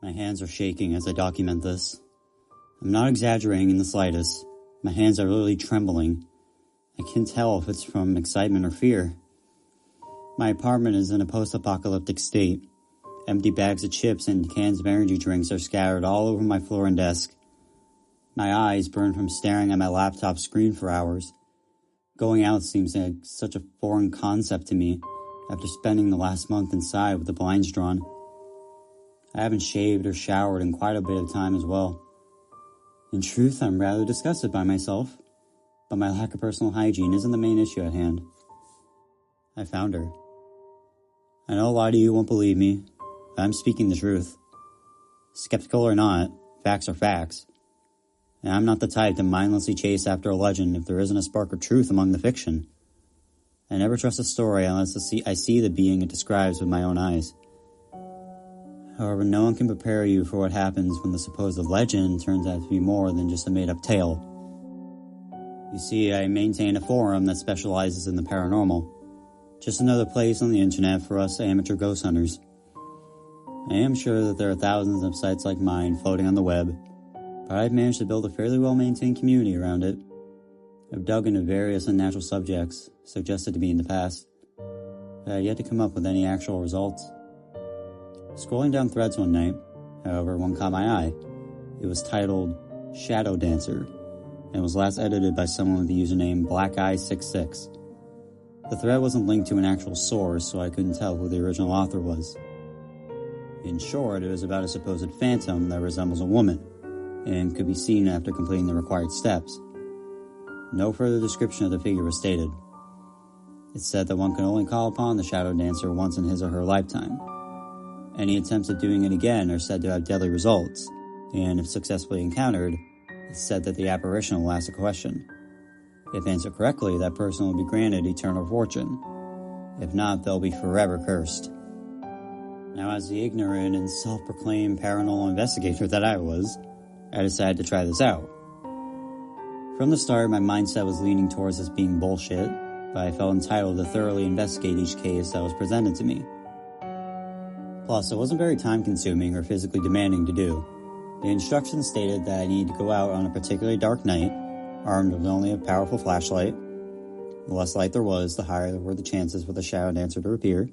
My hands are shaking as I document this. I'm not exaggerating in the slightest. My hands are literally trembling. I can't tell if it's from excitement or fear. My apartment is in a post-apocalyptic state. Empty bags of chips and cans of energy drinks are scattered all over my floor and desk. My eyes burn from staring at my laptop screen for hours. Going out seems like such a foreign concept to me after spending the last month inside with the blinds drawn. I haven't shaved or showered in quite a bit of time as well. In truth, I'm rather disgusted by myself, but my lack of personal hygiene isn't the main issue at hand. I found her. I know a lot of you won't believe me, but I'm speaking the truth. Skeptical or not, facts are facts. And I'm not the type to mindlessly chase after a legend if there isn't a spark of truth among the fiction. I never trust a story unless I see the being it describes with my own eyes. However, no one can prepare you for what happens when the supposed legend turns out to be more than just a made-up tale. You see, I maintain a forum that specializes in the paranormal. Just another place on the internet for us amateur ghost hunters. I am sure that there are thousands of sites like mine floating on the web, but I've managed to build a fairly well-maintained community around it. I've dug into various unnatural subjects suggested to me in the past, but I've yet to come up with any actual results. Scrolling down threads one night, however, one caught my eye. It was titled Shadow Dancer, and was last edited by someone with the username BlackEye66. The thread wasn't linked to an actual source, so I couldn't tell who the original author was. In short, it was about a supposed phantom that resembles a woman, and could be seen after completing the required steps. No further description of the figure was stated. It said that one could only call upon the Shadow Dancer once in his or her lifetime. Any attempts at doing it again are said to have deadly results, and if successfully encountered, it's said that the apparition will ask a question. If answered correctly, that person will be granted eternal fortune. If not, they'll be forever cursed. Now, as the ignorant and self-proclaimed paranormal investigator that I was, I decided to try this out. From the start, my mindset was leaning towards this being bullshit, but I felt entitled to thoroughly investigate each case that was presented to me. Plus, it wasn't very time-consuming or physically demanding to do. The instructions stated that I needed to go out on a particularly dark night, armed with only a powerful flashlight. The less light there was, the higher were the chances for the Shadow Dancer to appear.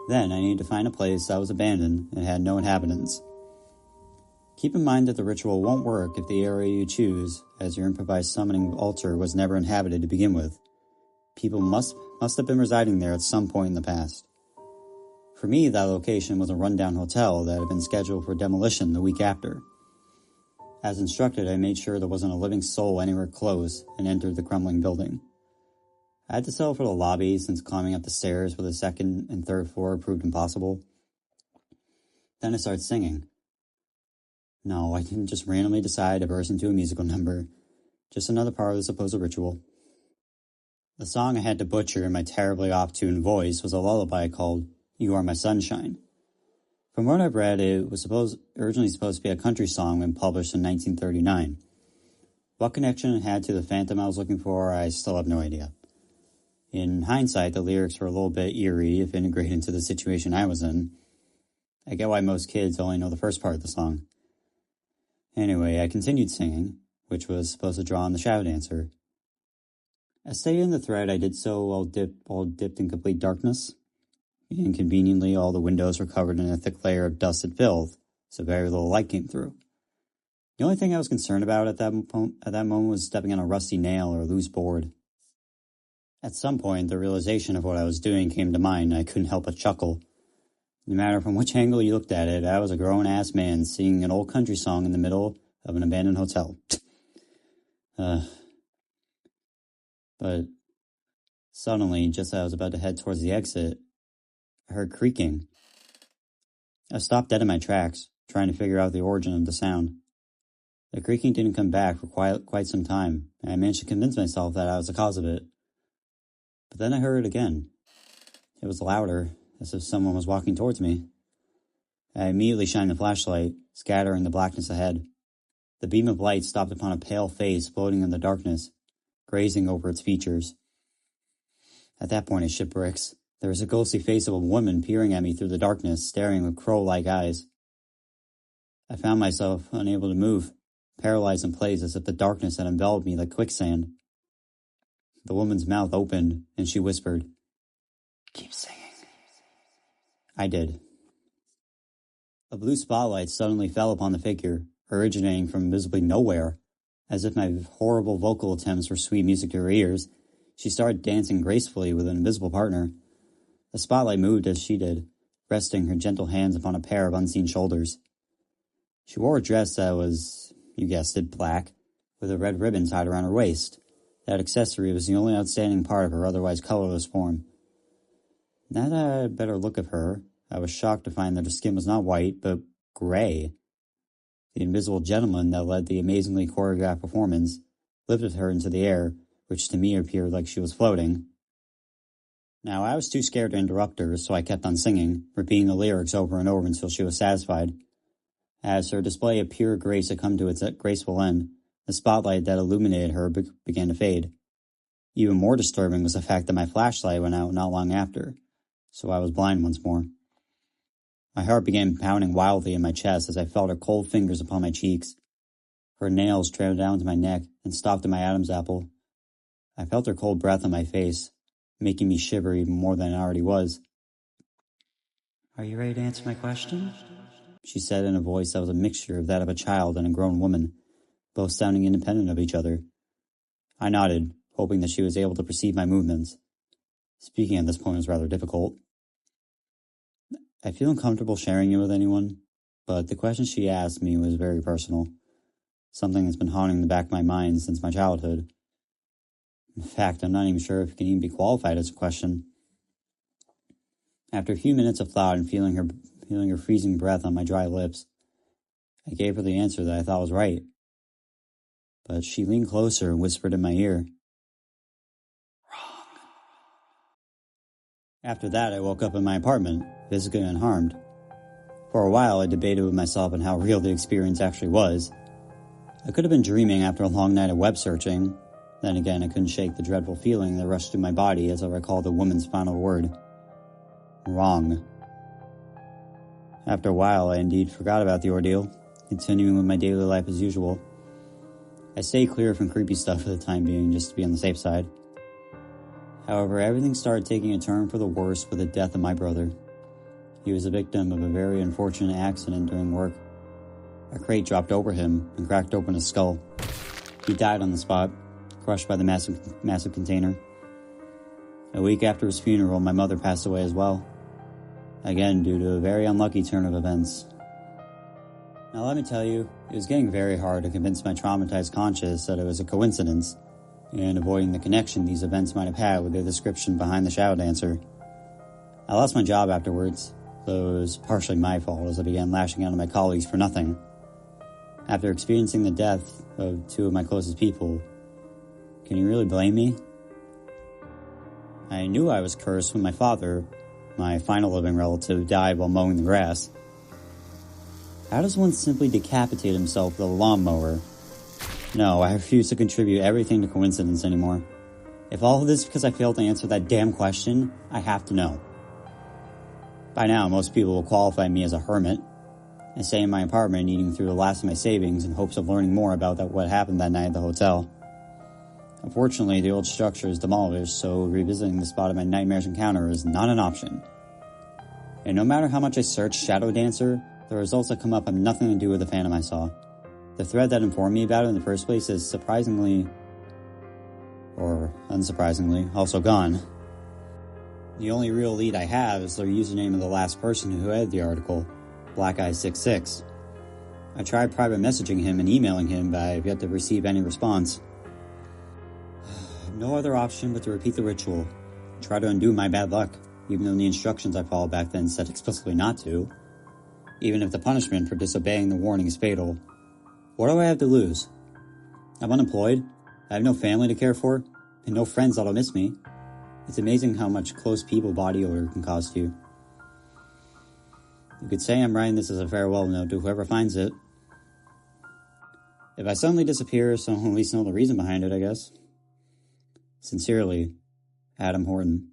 Then, I needed to find a place that was abandoned and had no inhabitants. Keep in mind that the ritual won't work if the area you choose, as your improvised summoning altar, was never inhabited to begin with. People must have been residing there at some point in the past. For me, that location was a rundown hotel that had been scheduled for demolition the week after. As instructed, I made sure there wasn't a living soul anywhere close and entered the crumbling building. I had to settle for the lobby since climbing up the stairs for the second and third floor proved impossible. Then I started singing. No, I didn't just randomly decide to burst into a musical number, just another part of the supposed ritual. The song I had to butcher in my terribly off-tuned voice was a lullaby called You Are My Sunshine. From what I've read, it was originally supposed to be a country song when published in 1939. What connection it had to the phantom I was looking for, I still have no idea. In hindsight, the lyrics were a little bit eerie if integrated into the situation I was in. I get why most kids only know the first part of the song. Anyway, I continued singing, which was supposed to draw on the Shadow Dancer. As stated in the thread, I did so while dipped in complete darkness. Inconveniently, all the windows were covered in a thick layer of dust and filth, so very little light came through. The only thing I was concerned about at that moment was stepping on a rusty nail or a loose board. At some point, the realization of what I was doing came to mind, and I couldn't help but chuckle. No matter from which angle you looked at it, I was a grown-ass man singing an old country song in the middle of an abandoned hotel. But suddenly, just as I was about to head towards the exit, I heard creaking. I stopped dead in my tracks, trying to figure out the origin of the sound. The creaking didn't come back for quite some time, and I managed to convince myself that I was the cause of it. But then I heard it again. It was louder, as if someone was walking towards me. I immediately shined the flashlight, scattering the blackness ahead. The beam of light stopped upon a pale face floating in the darkness, grazing over its features. At that point, I shit bricks. There was a ghostly face of a woman peering at me through the darkness, staring with crow-like eyes. I found myself unable to move, paralyzed in place as if the darkness had enveloped me like quicksand. The woman's mouth opened, and she whispered, "Keep singing." I did. A blue spotlight suddenly fell upon the figure, originating from visibly nowhere. As if my horrible vocal attempts were sweet music to her ears, she started dancing gracefully with an invisible partner. The spotlight moved as she did, resting her gentle hands upon a pair of unseen shoulders. She wore a dress that was, you guessed it, black, with a red ribbon tied around her waist. That accessory was the only outstanding part of her otherwise colorless form. Now that I had a better look at her, I was shocked to find that her skin was not white, but gray. The invisible gentleman that led the amazingly choreographed performance lifted her into the air, which to me appeared like she was floating. Now, I was too scared to interrupt her, so I kept on singing, repeating the lyrics over and over until she was satisfied. As her display of pure grace had come to its graceful end, the spotlight that illuminated her began to fade. Even more disturbing was the fact that my flashlight went out not long after, so I was blind once more. My heart began pounding wildly in my chest as I felt her cold fingers upon my cheeks. Her nails trailed down to my neck and stopped at my Adam's apple. I felt her cold breath on my face, making me shiver even more than I already was. "Are you ready to answer my question?" she said in a voice that was a mixture of that of a child and a grown woman, both sounding independent of each other. I nodded, hoping that she was able to perceive my movements. Speaking at this point was rather difficult. I feel uncomfortable sharing it with anyone, but the question she asked me was very personal, something that's been haunting the back of my mind since my childhood. In fact, I'm not even sure if it can even be qualified as a question. After a few minutes of thought and feeling her freezing breath on my dry lips, I gave her the answer that I thought was right. But she leaned closer and whispered in my ear, "Wrong." After that, I woke up in my apartment, physically unharmed. For a while, I debated with myself on how real the experience actually was. I could have been dreaming after a long night of web searching. Then again, I couldn't shake the dreadful feeling that rushed through my body as I recalled the woman's final word. Wrong. After a while, I indeed forgot about the ordeal, continuing with my daily life as usual. I stayed clear from creepy stuff for the time being, just to be on the safe side. However, everything started taking a turn for the worse with the death of my brother. He was a victim of a very unfortunate accident during work. A crate dropped over him and cracked open his skull. He died on the spot, crushed by the massive container. A week after his funeral, my mother passed away as well. Again, due to a very unlucky turn of events. Now let me tell you, it was getting very hard to convince my traumatized conscience that it was a coincidence, and avoiding the connection these events might have had with the description behind the shadow dancer. I lost my job afterwards, though it was partially my fault as I began lashing out at my colleagues for nothing. After experiencing the death of two of my closest people, can you really blame me? I knew I was cursed when my father, my final living relative, died while mowing the grass. How does one simply decapitate himself with a lawnmower? No, I refuse to contribute everything to coincidence anymore. If all of this is because I failed to answer that damn question, I have to know. By now, most people will qualify me as a hermit. I stay in my apartment eating through the last of my savings in hopes of learning more about what happened that night at the hotel. Unfortunately, the old structure is demolished, so revisiting the spot of my nightmare's encounter is not an option. And no matter how much I search Shadow Dancer, the results that come up have nothing to do with the phantom I saw. The thread that informed me about it in the first place is surprisingly, or unsurprisingly, also gone. The only real lead I have is the username of the last person who edited the article, BlackEye66. I tried private messaging him and emailing him, but I've yet to receive any response. No other option but to repeat the ritual, and try to undo my bad luck, even though the instructions I followed back then said explicitly not to. Even if the punishment for disobeying the warning is fatal. What do I have to lose? I'm unemployed, I have no family to care for, and no friends that'll miss me. It's amazing how much close people body odor can cost you. You could say I'm writing this as a farewell note to whoever finds it. If I suddenly disappear, someone will at least know the reason behind it, I guess. Sincerely, Adam Horton.